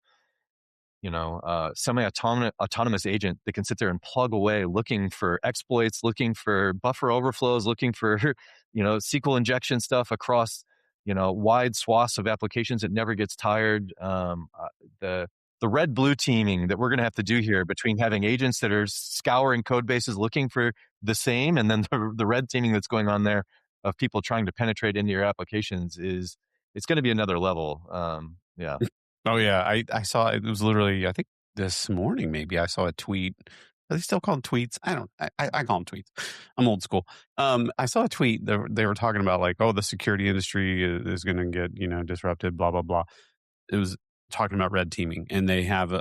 semi-autonomous agent that can sit there and plug away, looking for exploits, looking for buffer overflows, looking for SQL injection stuff across wide swaths of applications. It never gets tired. The the red blue teaming that we're going to have to do here between having agents that are scouring code bases looking for the same, and then the red teaming that's going on there of people trying to penetrate into your applications is it's going to be another level. Yeah. Oh yeah, I saw it was literally I think this morning maybe I saw a tweet. Are they still called tweets? I don't. I call them tweets. I'm old school. I saw a tweet. They were talking about like, oh, the security industry is going to get disrupted. Blah blah blah. It was talking about red teaming, and they have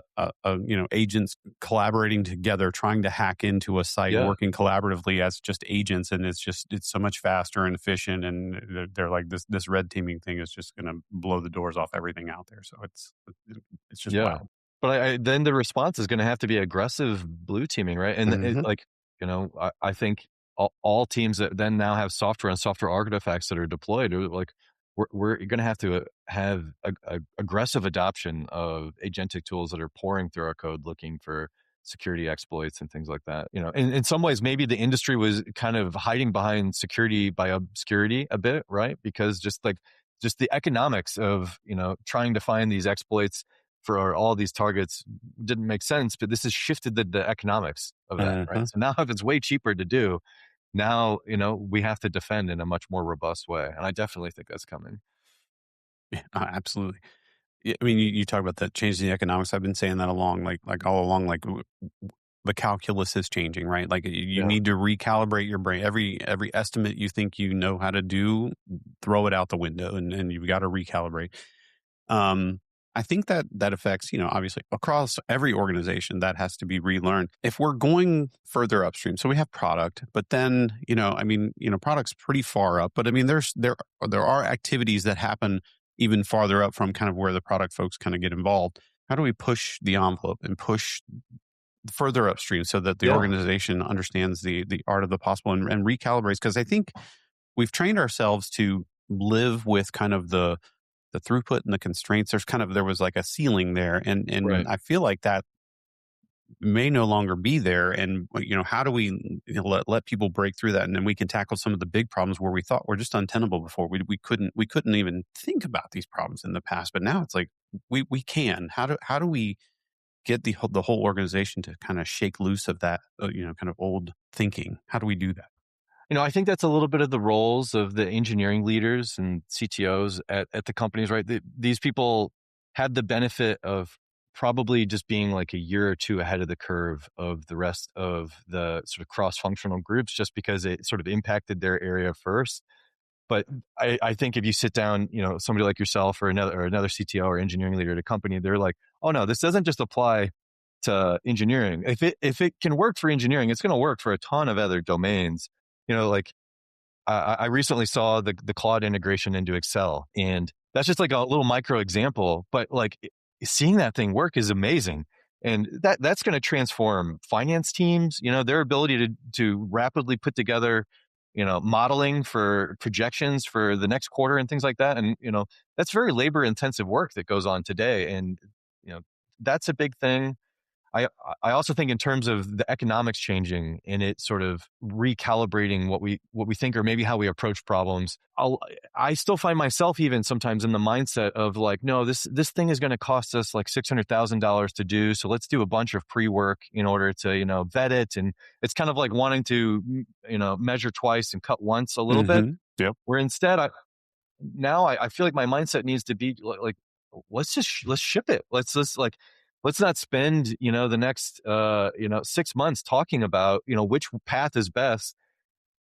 agents collaborating together, trying to hack into a site, Yeah. working collaboratively as just agents, and it's so much faster and efficient. And they're like this red teaming thing is just going to blow the doors off everything out there. So it's just Yeah. wild. But then the response is gonna have to be aggressive blue teaming, right? And it Hmm. like, I think all teams that then now have software and software artifacts that are deployed are like, we're gonna have to have a aggressive adoption of agentic tools that are pouring through our code looking for security exploits and things like that. In some ways, maybe the industry was kind of hiding behind security by obscurity a bit, right? Because just the economics of, trying to find these exploits for all these targets didn't make sense, but this has shifted the economics of that, right? Hmm. So now if it's way cheaper to do, now, we have to defend in a much more robust way. And I definitely think that's coming. Yeah, absolutely. Yeah, I mean, you talk about that changing the economics. I've been saying that along, like all along, like the calculus is changing, right? Like you Yeah. need to recalibrate your brain. Every estimate you think you know how to do, throw it out the window, and you've got to recalibrate. Um, I think that affects, obviously across every organization that has to be relearned. If we're going further upstream, so we have product, but then, product's pretty far up, but I mean, there are activities that happen even farther up from kind of where the product folks kind of get involved. How do we push the envelope and push further upstream so that the Yeah. organization understands the art of the possible and recalibrates? Because I think we've trained ourselves to live with kind of the throughput and the constraints. There was like a ceiling there, and Right. I feel like that may no longer be there. And how do we let people break through that, and then we can tackle some of the big problems where we thought were just untenable before. We couldn't even think about these problems in the past, but now it's like we can. How do we get the whole organization to kind of shake loose of that kind of old thinking? How do we do that? I think that's a little bit of the roles of the engineering leaders and CTOs at the companies, right? These people had the benefit of probably just being like a year or two ahead of the curve of the rest of the sort of cross-functional groups, just because it sort of impacted their area first. But I think if you sit down, somebody like yourself or another CTO or engineering leader at a company, they're like, oh no, this doesn't just apply to engineering. If it can work for engineering, it's going to work for a ton of other domains. Like I recently saw the Claude integration into Excel, and that's just like a little micro example. But like seeing that thing work is amazing, and that's going to transform finance teams. Their ability to rapidly put together, modeling for projections for the next quarter and things like that. And that's very labor intensive work that goes on today, and you know that's a big thing. I I also think in terms of the economics changing and it sort of recalibrating what we think or maybe how we approach problems. I still find myself even sometimes in the mindset of like, no, this thing is going to cost us like $600,000 to do, so let's do a bunch of pre work in order to vet it, and it's kind of like wanting to measure twice and cut once a little bit. Mm-hmm. Yep. Where instead, I feel like my mindset needs to be like, let's ship it. Let's not spend the next 6 months talking about which path is best.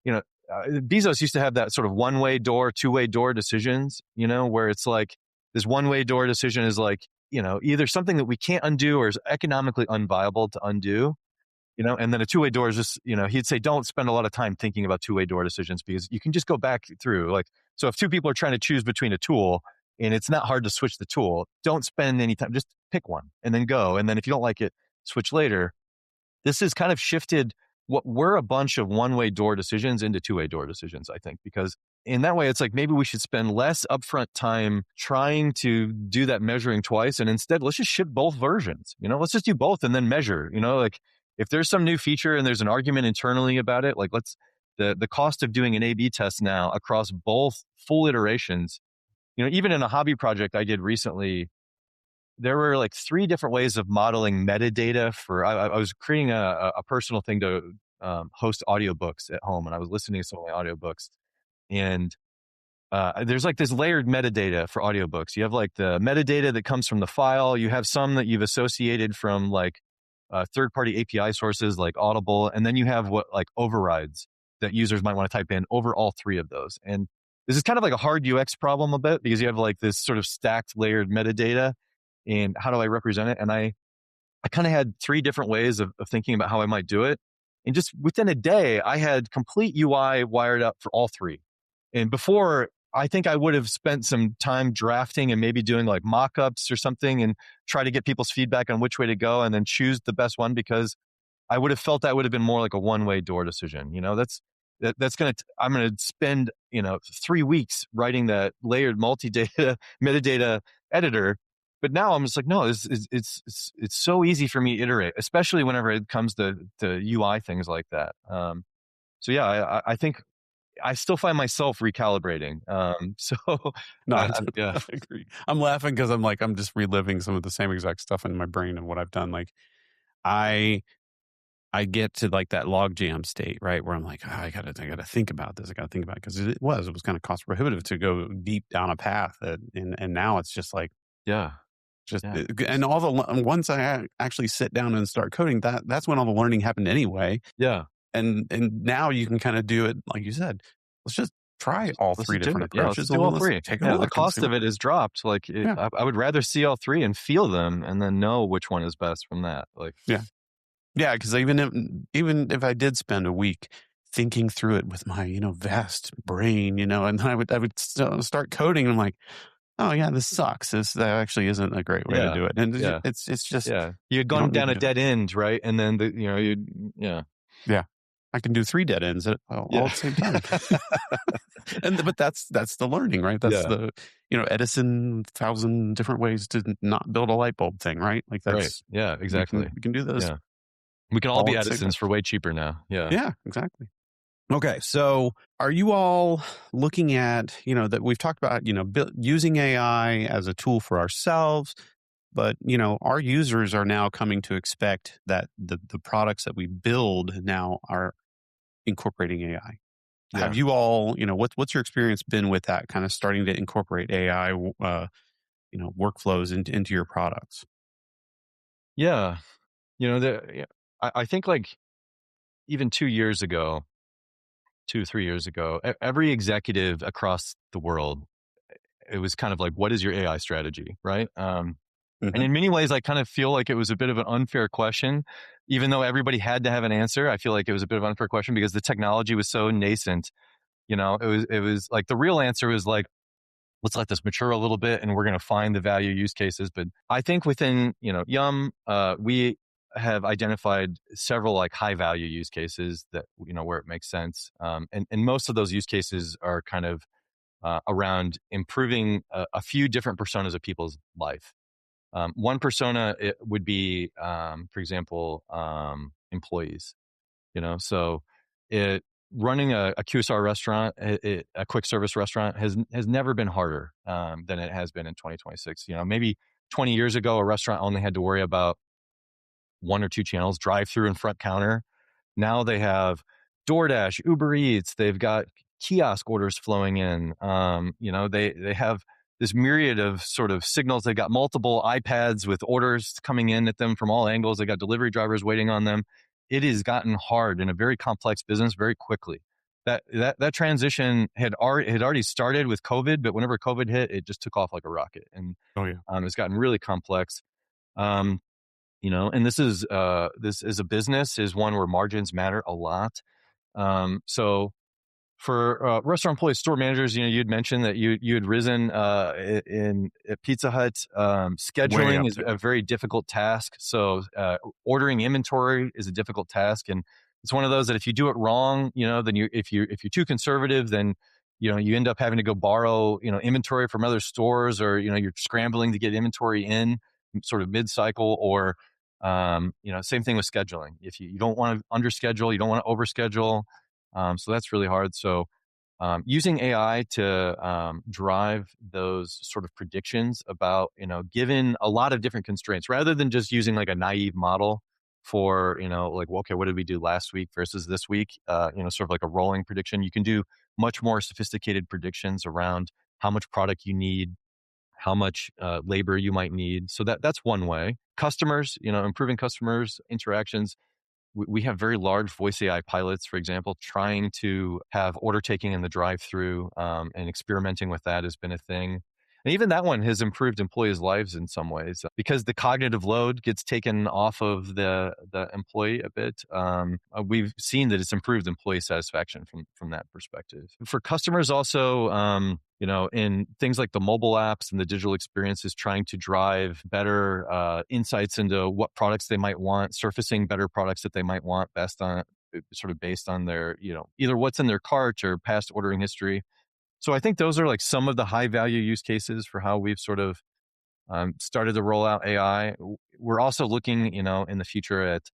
you know Bezos used to have that sort of one-way door, two-way door decisions, where it's like this one-way door decision is like, either something that we can't undo or is economically unviable to undo. And then a two-way door is just, he'd say, don't spend a lot of time thinking about two-way door decisions because you can just go back through. Like, so if two people are trying to choose between a tool and it's not hard to switch the tool, don't spend any time, just pick one and then go. And then if you don't like it, switch later. This has kind of shifted what were a bunch of one-way door decisions into two-way door decisions, I think, because in that way, it's like maybe we should spend less upfront time trying to do that measuring twice. And instead, let's just ship both versions. Let's just do both and then measure. Like if there's some new feature and there's an argument internally about it, like the cost of doing an A/B test now across both full iterations, even in a hobby project I did recently, there were like 3 different ways of modeling metadata for, I was creating a personal thing to host audiobooks at home, and I was listening to some of my audiobooks. And there's like this layered metadata for audiobooks. You have like the metadata that comes from the file. You have some that you've associated from like third-party API sources like Audible. And then you have what like overrides that users might want to type in over all 3 of those. And this is kind of like a hard UX problem a bit because you have like this sort of stacked layered metadata. And how do I represent it? And I kind of had 3 different ways of thinking about how I might do it. And just within a day, I had complete UI wired up for all 3. And before, I think I would have spent some time drafting and maybe doing like mock-ups or something and try to get people's feedback on which way to go and then choose the best one, because I would have felt that would have been more like a one-way door decision. I'm going to spend 3 weeks writing that layered multi-data metadata editor. But now I'm just like, no, it's so easy for me to iterate, especially whenever it comes to UI things like that. So yeah, I think I still find myself recalibrating. So No, I yeah, totally agree. I'm laughing because I'm just reliving some of the same exact stuff in my brain and what I've done. Like I get to like that log jam state, right? Where I'm like, I gotta think about this. I gotta think about it because it was kind of cost prohibitive to go deep down a path. And now it's just like, yeah, just yeah, and all the once I actually sit down and start coding, that's when all the learning happened anyway. yeah. And now you can kind of do it like you said. Let's just try all Let's 3 just do different it. Yeah, let's approaches just do and all let's 3. take a Yeah, the look and cost see of what. it is dropped. Like Yeah, I would rather see all 3 and feel them and then know which one is best from that. Like, yeah, yeah. Because even if I did spend a week thinking through it with my vast brain, and then I would start coding. And I'm like, oh yeah, this sucks. That actually isn't a great way to yeah, do it. And yeah, it's just yeah. You had you gone don't need down to a do that. dead end, right? And then yeah, Yeah, I can do 3 dead ends all yeah, at the same time. But that's the learning, right? That's yeah. the Edison 1,000 different ways to not build a light bulb thing, right? Like Right. that's Yeah, exactly. we can do those Yeah. We can all all be at the same Edisons time. for way cheaper now. Yeah. Yeah, exactly. Okay, so are you all looking at that we've talked about using AI as a tool for ourselves, but our users are now coming to expect that the products that we build now are incorporating AI. Have Yeah. you all, what's your experience been with that kind of starting to incorporate AI, workflows into your products? Yeah. Yeah, I think like even 2 years ago, 2, 3 years ago, every executive across the world, it was kind of like, what is your AI strategy? Right. And Hmm. in many ways, I kind of feel like it was a bit of an unfair question, even though everybody had to have an answer. I feel like it was a bit of an unfair question because the technology was so nascent. It was like the real answer was like, let's let this mature a little bit and we're going to find the value use cases. But I think within, Yum, we have identified several like high value use cases that, where it makes sense. And most of those use cases are kind of around improving a few different personas of people's life. One persona it would be, for example, employees. So it running a QSR restaurant, a quick service restaurant has never been harder than it has been in 2026. Maybe 20 years ago, a restaurant only had to worry about one or two channels, drive through and front counter. Now they have DoorDash, Uber Eats. They've got kiosk orders flowing in. They have this myriad of sort of signals. They've got multiple iPads with orders coming in at them from all angles. They got delivery drivers waiting on them. It has gotten hard in a very complex business very quickly. That transition had already started with COVID, but whenever COVID hit, it just took off like a rocket, and Oh yeah. it's gotten really complex. Um, and this is a business is one where margins matter a lot. So for restaurant employees, store managers, you'd mentioned that you had risen in at Pizza Hut. Way Scheduling up is there. a very difficult task. So ordering inventory is a difficult task, and it's one of those that if you do it wrong, then if you're too conservative, then you end up having to go borrow inventory from other stores, or you're scrambling to get inventory in sort of mid cycle, or same thing with scheduling. If you don't want to underschedule, you don't want to overschedule. So that's really hard. So using AI to drive those sort of predictions about, given a lot of different constraints, rather than just using like a naive model for, like, well, okay, what did we do last week versus this week? Sort of like a rolling prediction. You can do much more sophisticated predictions around how much product you need, how much labor you might need. So that's one way. Customers, improving customers' interactions. We have very large voice AI pilots, for example, trying to have order taking in the drive-through, and experimenting with that has been a thing. And even that one has improved employees' lives in some ways because the cognitive load gets taken off of the employee a bit. We've seen that it's improved employee satisfaction from that perspective. For customers, also, in things like the mobile apps and the digital experiences, trying to drive better insights into what products they might want, surfacing better products that they might want based on their, either what's in their cart or past ordering history. So I think those are like some of the high value use cases for how we've sort of started to roll out AI. We're also looking, in the future at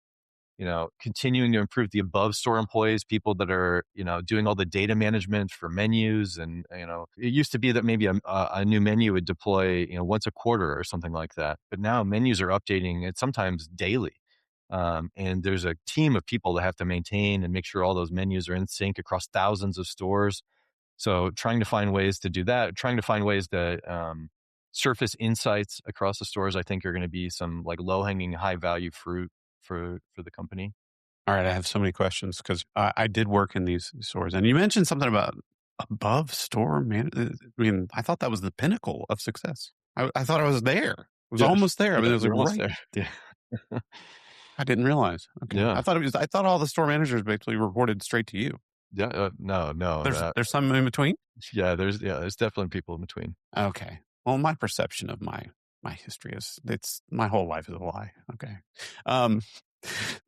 continuing to improve the above store employees, people that are, doing all the data management for menus. And, it used to be that maybe a new menu would deploy, once a quarter or something like that. But now menus are updating it sometimes daily. And there's a team of people that have to maintain and make sure all those menus are in sync across thousands of stores. So trying to find ways to do that, trying to find ways to surface insights across the stores, I think are going to be some like low hanging, high value fruit for the company. All right, I have so many questions because I did work in these stores, and you mentioned something about above store man. I mean, I thought that was the pinnacle of success. I thought I was there. I was Yeah, almost there. I yeah, mean, it was like you're almost right. there. Yeah, I didn't realize. Okay, yeah, I thought all the store managers basically reported straight to you. yeah. No, no. There's some in between. There's definitely people in between. Okay. Well, my perception of my history is it's my whole life is a lie. Okay. Um,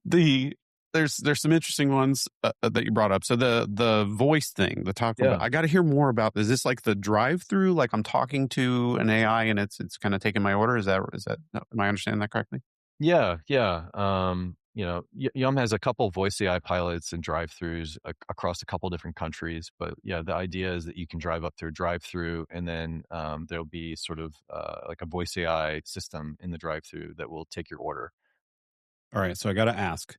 the there's some interesting ones that you brought up. So the voice thing, the Taco Bell. Yeah. I got to hear more about. Is this like the drive-through? Like I'm talking to an AI and it's kind of taking my order. Is that am I understanding that correctly? Yeah, yeah. Yum has a couple voice AI pilots and drive-throughs across a couple different countries. But yeah, the idea is that you can drive up through a drive-through, and then there'll be sort of like a voice AI system in the drive-through that will take your order. All right. So I got to ask.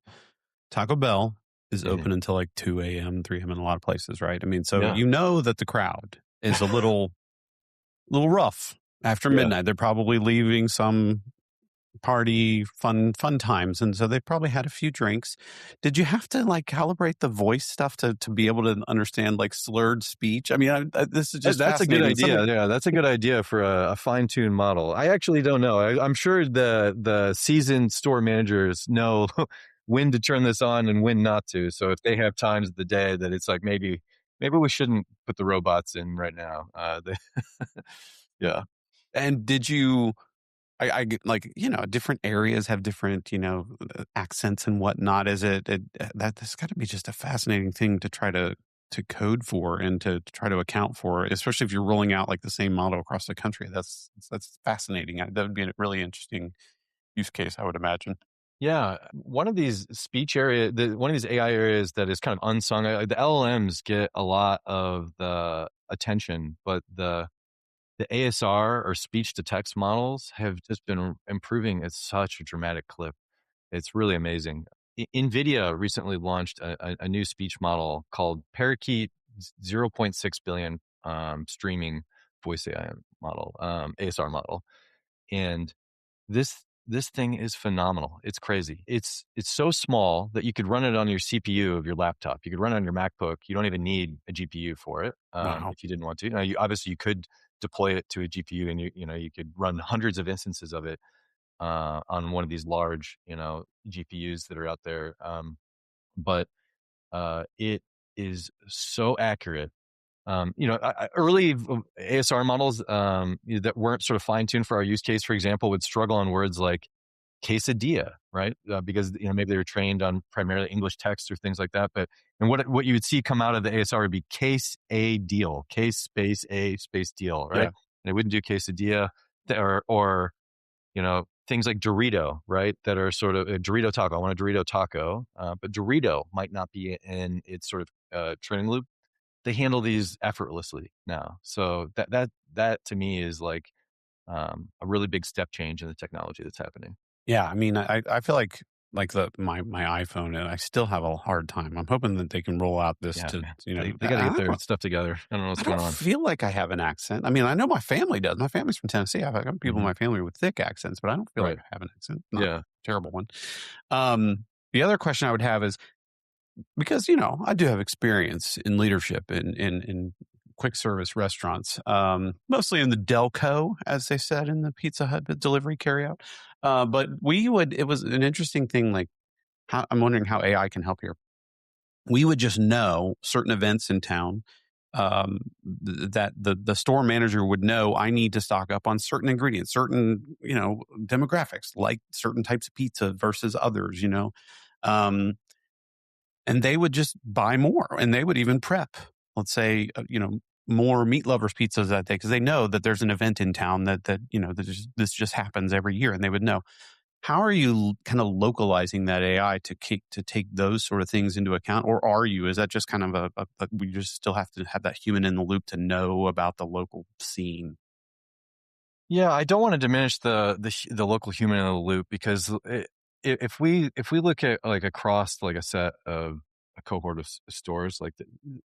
Taco Bell is Mhm. open until like 2 a.m., 3 a.m. in a lot of places, right? I mean, so Yeah, you know that the crowd is a little rough after yeah. midnight. They're probably leaving some party, fun times, and so they probably had a few drinks. Did you have to like calibrate the voice stuff to be able to understand like slurred speech? I mean, this is just That's a good fascinating. idea. Yeah, that's a good idea for a fine-tuned model. I actually don't know. I'm sure the seasoned store managers know when to turn this on and when not to. So if they have times of the day that it's like maybe we shouldn't put the robots in right now. Yeah. And did you? I get like different areas have different accents and whatnot. Is it that's got to be just a fascinating thing to try to to code for and to try to account for, especially if you're rolling out like the same model across the country. That's fascinating. That would be a really interesting use case, I would imagine. Yeah, one of these one of these AI areas that is kind of unsung. The LLMs get a lot of the attention, but the ASR or speech to text models have just been improving at such a dramatic clip. It's really amazing. NVIDIA recently launched a new speech model called Parakeet 0.6 billion streaming voice AI model, ASR model. And this thing is phenomenal. It's crazy. It's so small that you could run it on your CPU of your laptop. You could run it on your MacBook. You don't even need a GPU for it Wow. if you didn't want to. Now, obviously, you could deploy it to a GPU, and you could run hundreds of instances of it on one of these large GPUs that are out there. But it is so accurate. Early ASR models that weren't sort of fine tuned for our use case, for example, would struggle on words like quesadilla, right? Because maybe they were trained on primarily English text or things like that. And what you would see come out of the ASR would be case a deal, case space a space deal, right? Yeah. And it wouldn't do quesadilla or things like Dorito, right? That are sort of a Dorito taco. I want a Dorito taco, but Dorito might not be in its sort of training loop. They handle these effortlessly now. So that to me is like a really big step change in the technology that's happening. Yeah, I mean, I feel like my iPhone, and I still have a hard time. I'm hoping that they can roll out this Yeah, to, man. They got to get their stuff together. I don't know what's I going don't on. feel like I have an accent. I mean, I know my family does. My family's from Tennessee. I've got people in Hmm. my family with thick accents, but I don't feel like Right. I have an accent. Not Yeah. a terrible one. The other question I would have is, because I do have experience in leadership in quick service restaurants, mostly in the Delco, as they said in the Pizza Hut delivery carryout. But it was an interesting thing. Like, I'm wondering how AI can help here. We would just know certain events in town, that the store manager would know I need to stock up on certain ingredients, certain demographics, like certain types of pizza versus others. Um, and they would just buy more, and they would even prep, let's say, more meat lovers pizzas that day, because they know that there's an event in town this just happens every year, and they would know. How are you kind of localizing that AI to take those sort of things into account, or are you? Is that just kind of we just still have to have that human in the loop to know about the local scene? Yeah, I don't want to diminish the local human in the loop, because if we look at like across like a cohort of stores, like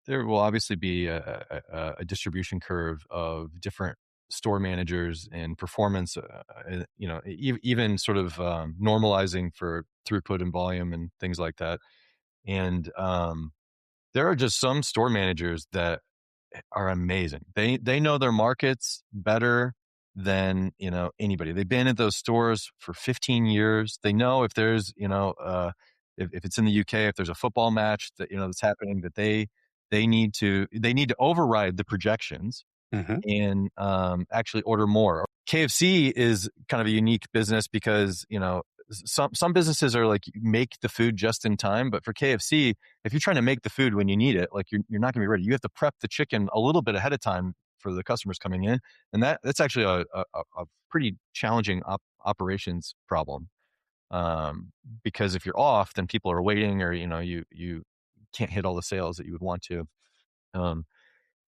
there will obviously be a distribution curve of different store managers and performance, even sort of normalizing for throughput and volume and things like that. And there are just some store managers that are amazing. They know their markets better than anybody. They've been at those stores for 15 years. They know if there's if it's in the UK, if there's a football match that that's happening, that they need to override the projections Hmm. and actually order more. KFC is kind of a unique business because some businesses are like make the food just in time, but for KFC, if you're trying to make the food when you need it, like you're not going to be ready. You have to prep the chicken a little bit ahead of time for the customers coming in, and that's actually a pretty challenging operations problem, because if you're off, then people are waiting, or you can't hit all the sales that you would want to. Um,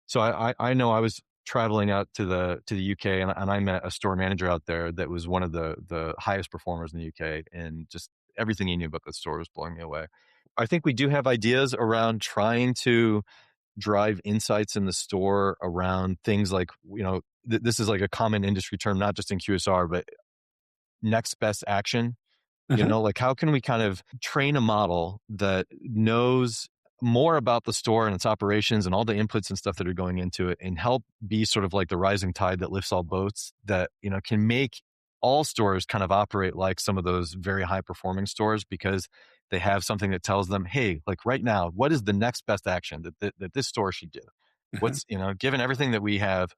so I know I was traveling out to the UK, and I met a store manager out there that was one of the highest performers in the UK, and just everything he knew about the store was blowing me away. I think we do have ideas around trying to drive insights in the store around things like this is like a common industry term, not just in QSR, but next best action. Hmm. Like how can we kind of train a model that knows more about the store and its operations and all the inputs and stuff that are going into it, and help be sort of like the rising tide that lifts all boats, that, can make all stores kind of operate like some of those very high performing stores, because they have something that tells them, hey, like right now, what is the next best action that this store should do? Hmm. What's, given everything that we have,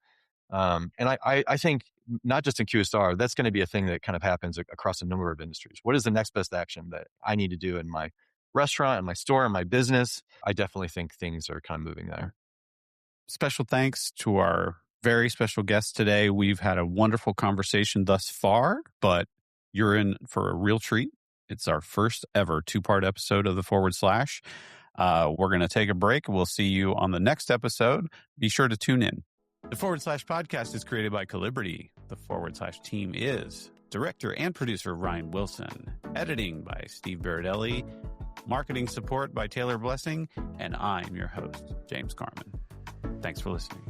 and I think not just in QSR, that's going to be a thing that kind of happens across a number of industries. What is the next best action that I need to do in my restaurant and my store and my business, I definitely think things are kind of moving there. Special thanks to our very special guest today. We've had a wonderful conversation thus far, but you're in for a real treat. It's our first ever 2-part episode of the Forward Slash. We're going to take a break. We'll see you on the next episode. Be sure to tune in. The Forward Slash podcast is created by Calibrity. The Forward Slash team is director and producer Ryan Wilson, editing by Steve Baradelli, marketing support by Taylor Blessing, and I'm your host, James Carman. Thanks for listening.